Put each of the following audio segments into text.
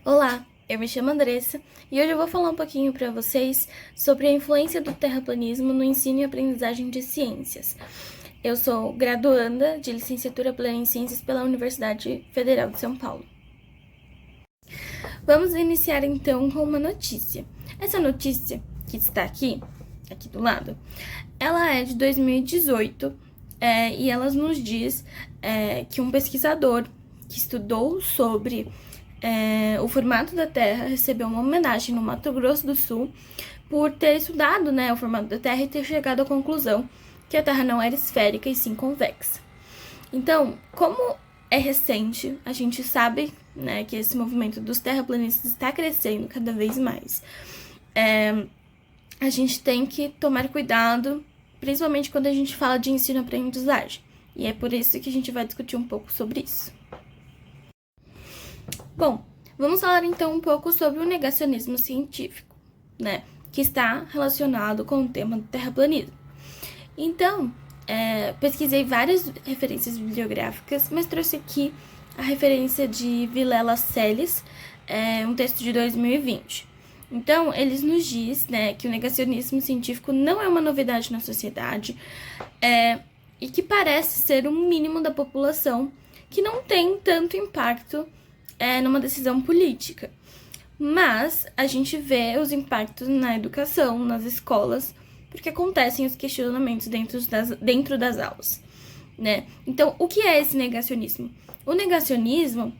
Olá, eu me chamo Andressa e hoje eu vou falar um pouquinho para vocês sobre a influência do terraplanismo no ensino e aprendizagem de ciências. Eu sou graduanda de licenciatura plena em ciências pela Universidade Federal de São Paulo. Vamos iniciar então com uma notícia. Essa notícia que está aqui do lado, ela é de 2018 e ela nos diz que um pesquisador que estudou sobre o formato da Terra recebeu uma homenagem no Mato Grosso do Sul por ter estudado, o formato da Terra e ter chegado à conclusão que a Terra não era esférica e sim convexa. Então, como é recente, a gente sabe, que esse movimento dos terraplanistas está crescendo cada vez mais. A gente tem que tomar cuidado, principalmente quando a gente fala de ensino-aprendizagem. E é por isso que a gente vai discutir um pouco sobre isso. Bom, vamos falar então um pouco sobre o negacionismo científico, que está relacionado com o tema do terraplanismo. Então, pesquisei várias referências bibliográficas, mas trouxe aqui a referência de Vilela Selles, um texto de 2020. Então, eles nos diz, que o negacionismo científico não é uma novidade na sociedade e que parece ser um mínimo da população que não tem tanto impacto numa decisão política. Mas a gente vê os impactos na educação, nas escolas, porque acontecem os questionamentos dentro das aulas, Então, o que é esse negacionismo? O negacionismo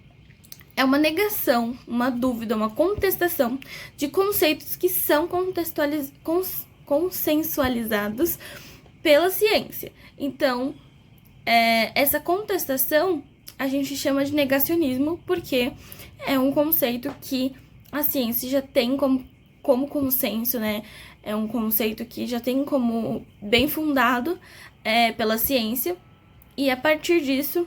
é uma negação, uma dúvida, uma contestação de conceitos que são consensualizados pela ciência. Então, essa contestação a gente chama de negacionismo porque é um conceito que a ciência já tem como consenso, É um conceito que já tem como bem fundado pela ciência. E a partir disso,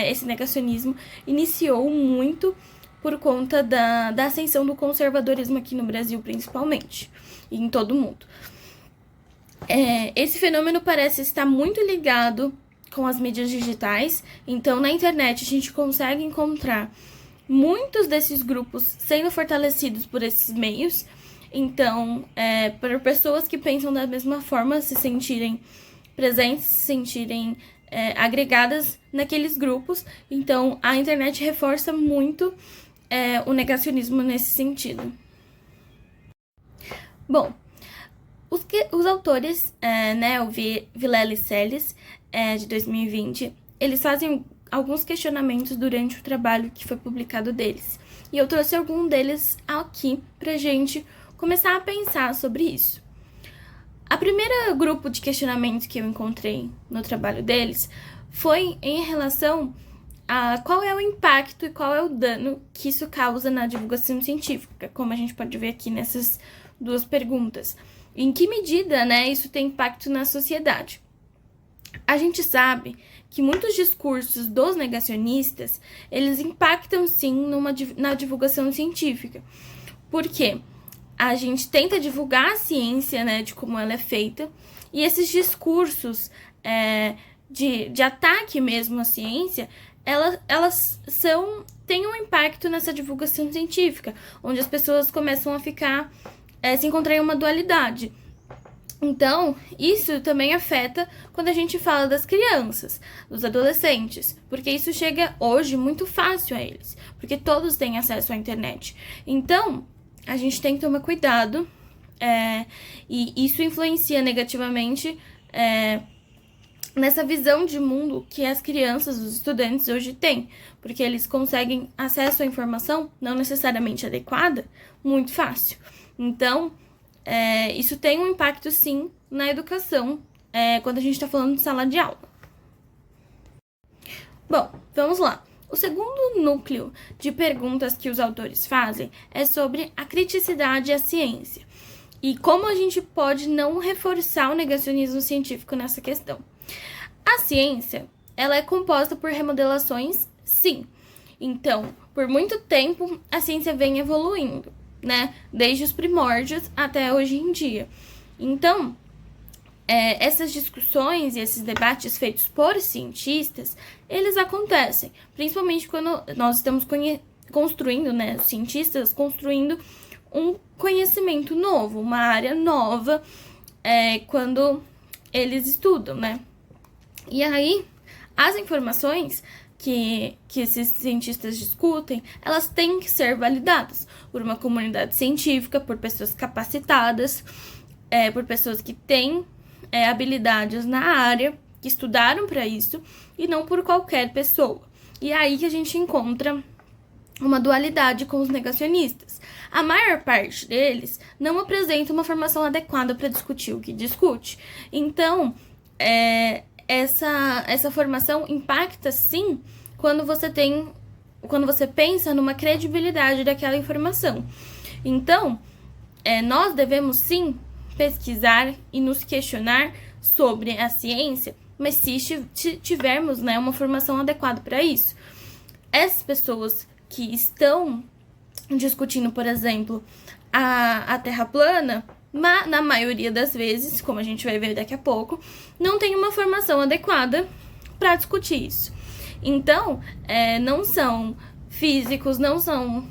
esse negacionismo iniciou muito por conta da ascensão do conservadorismo aqui no Brasil, principalmente, e em todo o mundo. Esse fenômeno parece estar muito ligado com as mídias digitais. Então, na internet, a gente consegue encontrar muitos desses grupos sendo fortalecidos por esses meios. Então, para pessoas que pensam da mesma forma, se sentirem presentes, se sentirem agregadas naqueles grupos. Então, a internet reforça muito o negacionismo nesse sentido. Bom, os autores, o Vilela e Selles, de 2020, eles fazem alguns questionamentos durante o trabalho que foi publicado deles. E eu trouxe algum deles aqui pra gente começar a pensar sobre isso. A primeira grupo de questionamentos que eu encontrei no trabalho deles foi em relação a qual é o impacto e qual é o dano que isso causa na divulgação científica, como a gente pode ver aqui nessas duas perguntas. Em que medida, isso tem impacto na sociedade? A gente sabe que muitos discursos dos negacionistas, eles impactam sim na divulgação científica. Por quê? A gente tenta divulgar a ciência, de como ela é feita, e esses discursos de ataque mesmo à ciência, elas têm um impacto nessa divulgação científica, onde as pessoas começam a se encontrar em uma dualidade. Então, isso também afeta quando a gente fala das crianças, dos adolescentes, porque isso chega hoje muito fácil a eles, porque todos têm acesso à internet. Então, a gente tem que tomar cuidado, e isso influencia negativamente nessa visão de mundo que as crianças, os estudantes hoje têm, porque eles conseguem acesso à informação, não necessariamente adequada, muito fácil. Então, isso tem um impacto, sim, na educação, quando a gente está falando de sala de aula. Bom, vamos lá. O segundo núcleo de perguntas que os autores fazem é sobre a criticidade à ciência e como a gente pode não reforçar o negacionismo científico nessa questão. A ciência, ela é composta por remodelações, sim. Então, por muito tempo, a ciência vem evoluindo, desde os primórdios até hoje em dia. Então, essas discussões e esses debates feitos por cientistas, eles acontecem, principalmente quando nós estamos construindo, né, os cientistas construindo um conhecimento novo, uma área nova, quando eles estudam, né? E aí, as informações que esses cientistas discutem, elas têm que ser validadas por uma comunidade científica, por pessoas capacitadas, por pessoas que têm habilidades na área, que estudaram para isso, e não por qualquer pessoa. E é aí que a gente encontra uma dualidade com os negacionistas. A maior parte deles não apresenta uma formação adequada para discutir o que discute. Então, essa formação impacta, sim, quando você pensa numa credibilidade daquela informação. Então, nós devemos, sim, pesquisar e nos questionar sobre a ciência, mas se tivermos, né, uma formação adequada para isso. Essas pessoas que estão discutindo, por exemplo, a Terra plana, na maioria das vezes, como a gente vai ver daqui a pouco, não tem uma formação adequada para discutir isso. Então, não são físicos, não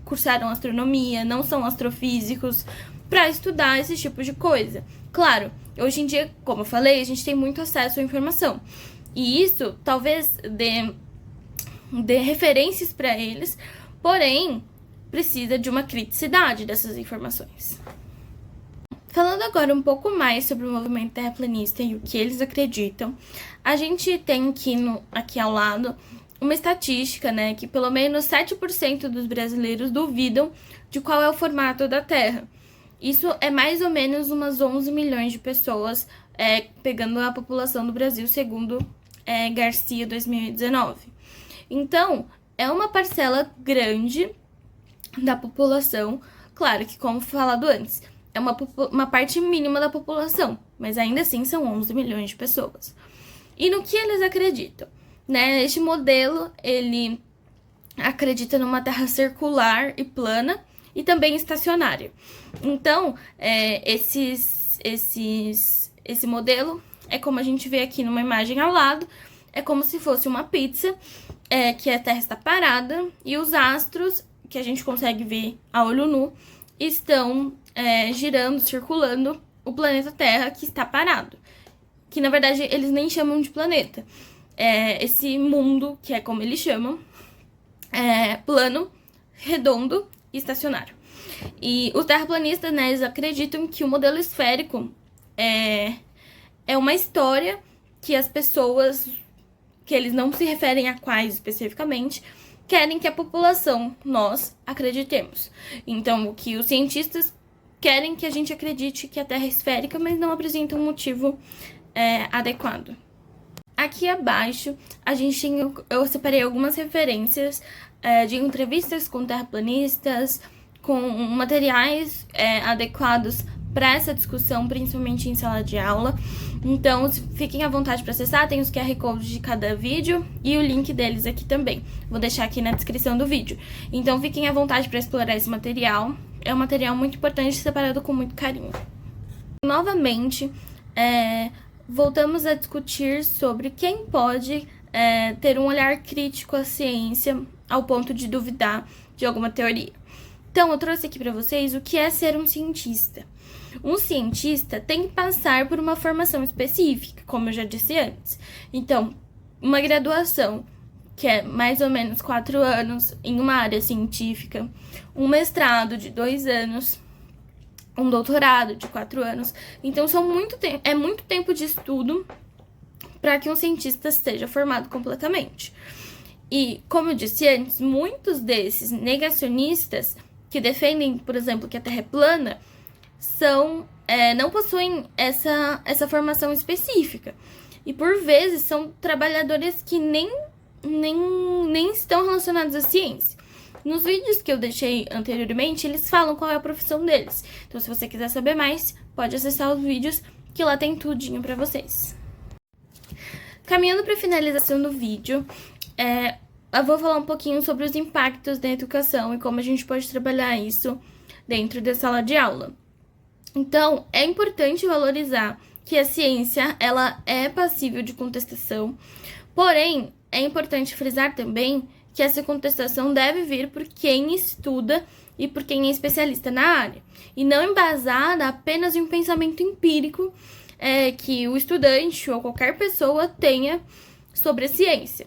cursaram astronomia, não são astrofísicos para estudar esse tipo de coisa. Claro, hoje em dia, como eu falei, a gente tem muito acesso à informação. E isso talvez dê referências para eles, porém, precisa de uma criticidade dessas informações. Falando agora um pouco mais sobre o movimento terraplanista e o que eles acreditam, a gente tem aqui ao lado uma estatística, né, que pelo menos 7% dos brasileiros duvidam de qual é o formato da Terra. Isso é mais ou menos umas 11 milhões de pessoas, pegando a população do Brasil, segundo Garcia 2019. Então, é uma parcela grande da população, claro que, como falado antes, é uma parte mínima da população, mas ainda assim são 11 milhões de pessoas. E no que eles acreditam? Né? Este modelo, ele acredita numa Terra circular e plana e também estacionária. Então, esse modelo é como a gente vê aqui numa imagem ao lado, é como se fosse uma pizza, que a Terra está parada e os astros, que a gente consegue ver a olho nu, estão girando, circulando o planeta Terra, que está parado. Que, na verdade, eles nem chamam de planeta. Esse mundo, que é como eles chamam, plano, redondo e estacionário. E os terraplanistas, né, eles acreditam que o modelo esférico é uma história que as pessoas, que eles não se referem a quais especificamente, querem que a população, nós, acreditemos. Então, o que os cientistas querem que a gente acredite que a Terra é esférica, mas não apresentam um motivo adequado. Aqui abaixo, eu separei algumas referências de entrevistas com terraplanistas, com materiais adequados para essa discussão, principalmente em sala de aula. Então, fiquem à vontade para acessar, tem os QR Codes de cada vídeo e o link deles aqui também. Vou deixar aqui na descrição do vídeo. Então, fiquem à vontade para explorar esse material. É um material muito importante, separado com muito carinho. Novamente, voltamos a discutir sobre quem pode ter um olhar crítico à ciência ao ponto de duvidar de alguma teoria. Então, eu trouxe aqui para vocês o que é ser um cientista. Um cientista tem que passar por uma formação específica, como eu já disse antes. Então, uma graduação, que é mais ou menos 4 anos em uma área científica, um mestrado de 2 anos, um doutorado de 4 anos. Então, é muito tempo de estudo para que um cientista seja formado completamente. E, como eu disse antes, muitos desses negacionistas que defendem, por exemplo, que a Terra é plana, não possuem essa formação específica. E, por vezes, são trabalhadores que nem estão relacionados à ciência. Nos vídeos que eu deixei anteriormente, eles falam qual é a profissão deles. Então, se você quiser saber mais, pode acessar os vídeos, que lá tem tudinho pra vocês. Caminhando para a finalização do vídeo, eu vou falar um pouquinho sobre os impactos da educação e como a gente pode trabalhar isso dentro da sala de aula. Então, é importante valorizar que a ciência ela é passível de contestação, porém, é importante frisar também que essa contestação deve vir por quem estuda e por quem é especialista na área, e não embasada apenas em um pensamento empírico que o estudante ou qualquer pessoa tenha sobre a ciência,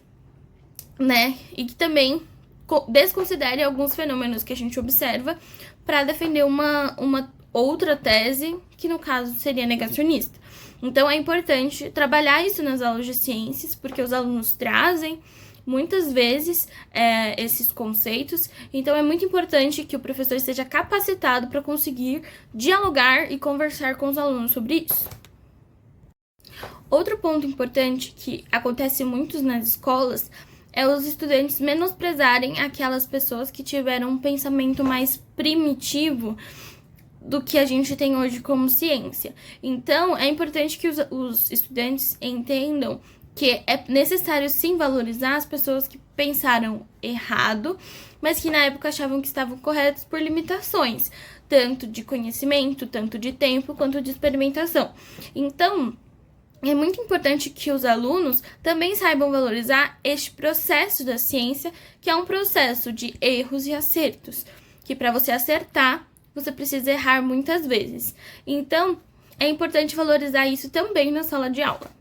né? E que também desconsidere alguns fenômenos que a gente observa para defender uma outra tese, que no caso seria negacionista. Então é importante trabalhar isso nas aulas de ciências, porque os alunos trazem muitas vezes esses conceitos, então é muito importante que o professor esteja capacitado para conseguir dialogar e conversar com os alunos sobre isso. Outro ponto importante que acontece muito nas escolas é os estudantes menosprezarem aquelas pessoas que tiveram um pensamento mais primitivo do que a gente tem hoje como ciência. Então, é importante que os estudantes entendam que é necessário sim valorizar as pessoas que pensaram errado, mas que na época achavam que estavam corretos por limitações, tanto de conhecimento, tanto de tempo, quanto de experimentação. Então, é muito importante que os alunos também saibam valorizar este processo da ciência, que é um processo de erros e acertos, que para você acertar, você precisa errar muitas vezes. Então, é importante valorizar isso também na sala de aula.